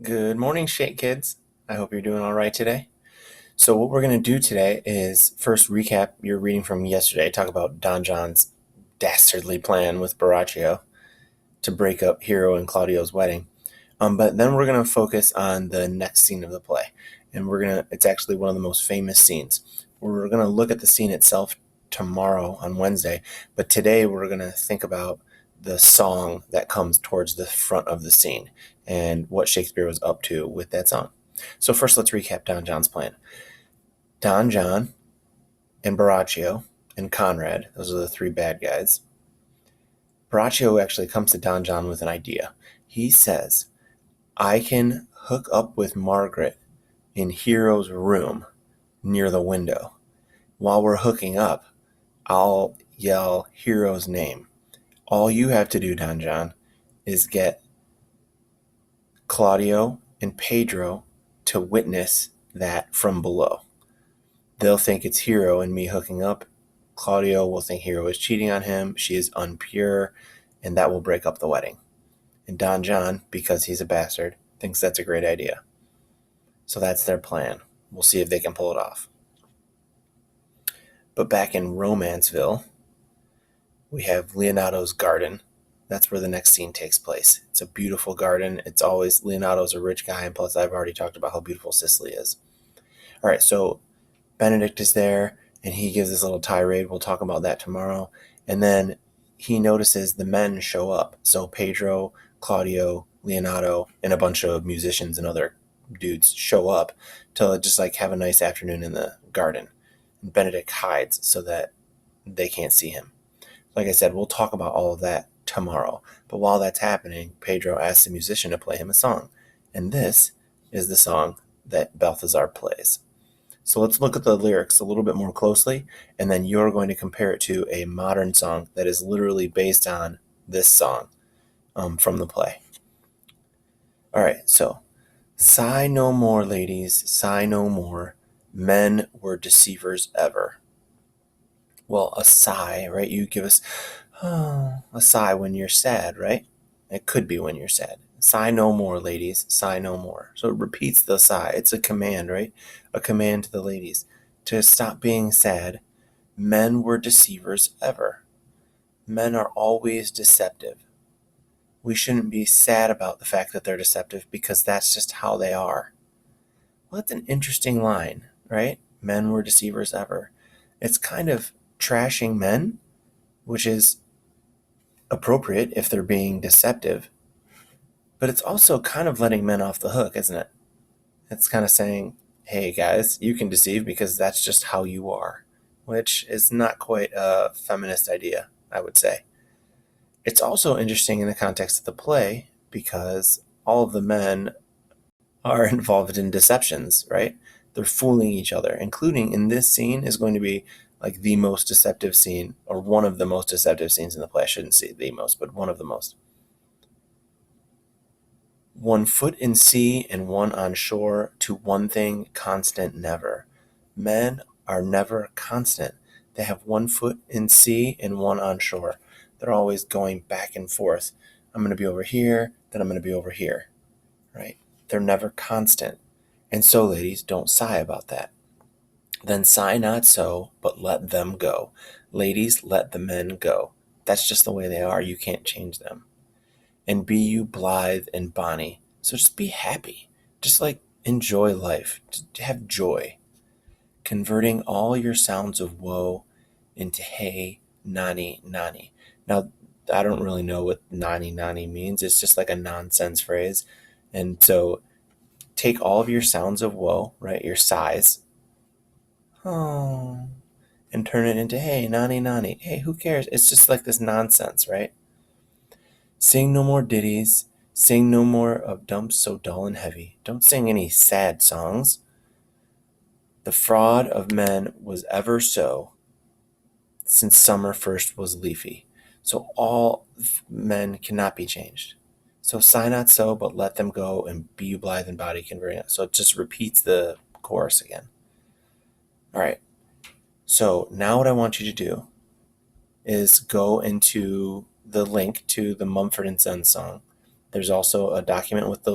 Good morning, Shake Kids. I hope you're doing all right today. So, what we're going to do today is first recap your reading from yesterday, talk about Don John's dastardly plan with Baraccio to break up Hero and Claudio's wedding. But then we're going to focus on the next scene of the play. And it's actually one of the most famous scenes. We're going to look at the scene itself tomorrow on Wednesday, but today we're going to think about the song that comes towards the front of the scene and what Shakespeare was up to with that song. So first, let's recap Don John's plan. Don John and Baraccio and Conrad, those are the three bad guys. Baraccio actually comes to Don John with an idea. He says, I can hook up with Margaret in Hero's room near the window. While we're hooking up, I'll yell Hero's name. All you have to do, Don John, is get Claudio and Pedro to witness that from below. They'll think it's Hero and me hooking up. Claudio will think Hero is cheating on him. She is unpure, and that will break up the wedding. And Don John, because he's a bastard, thinks that's a great idea. So that's their plan. We'll see if they can pull it off. But back in Romanceville, we have Leonardo's garden. That's where the next scene takes place. It's a beautiful garden. It's always, Leonardo's a rich guy, and plus I've already talked about how beautiful Sicily is. All right, so Benedict is there, and he gives this little tirade. We'll talk about that tomorrow. And then he notices the men show up. So Pedro, Claudio, Leonardo, and a bunch of musicians and other dudes show up to just like have a nice afternoon in the garden. And Benedict hides so that they can't see him. Like I said, we'll talk about all of that tomorrow. But while that's happening, Pedro asks the musician to play him a song. And this is the song that Balthazar plays. So let's look at the lyrics a little bit more closely, and then you're going to compare it to a modern song that is literally based on this song from the play. All right, so sigh no more, ladies, sigh no more. Men were deceivers ever. Well, a sigh, right? You give us a sigh when you're sad, right? It could be when you're sad. Sigh no more, ladies, sigh no more. So it repeats the sigh. It's a command, right? A command to the ladies to stop being sad. Men were deceivers ever. Men are always deceptive. We shouldn't be sad about the fact that they're deceptive because that's just how they are. Well, that's an interesting line, right? Men were deceivers ever. It's kind of trashing men, which is appropriate if they're being deceptive, but it's also kind of letting men off the hook, isn't it? It's kind of saying, hey guys, you can deceive because that's just how you are, which is not quite a feminist idea, I would say. It's also interesting in the context of the play because all of the men are involved in deceptions, right? They're fooling each other, including in this scene is going to be like the most deceptive scene, or one of the most deceptive scenes in the play. I shouldn't say the most, but one of the most. One foot in sea and one on shore, to one thing constant never. Men are never constant. They have one foot in sea and one on shore. They're always going back and forth. I'm going to be over here, then I'm going to be over here, right? They're never constant. And so, ladies, don't sigh about that. Then sigh not so, but let them go. Ladies, let the men go. That's just the way they are. You can't change them. And be you blithe and bonny. So just be happy. Just like enjoy life. Just have joy. Converting all your sounds of woe into hey, nani, nani. Now, I don't really know what nani, nani means. It's just like a nonsense phrase. And so take all of your sounds of woe, right? Your sighs, oh, and turn it into hey, nani, nani. Hey, who cares? It's just like this nonsense, right? Sing no more ditties. Sing no more of dumps so dull and heavy. Don't sing any sad songs. The fraud of men was ever so, since summer first was leafy. So all men cannot be changed. So sigh not so, but let them go, and be you blithe and body converting. So it just repeats the chorus again. All right. So now what I want you to do is go into the link to the Mumford & Sons song. There's also a document with the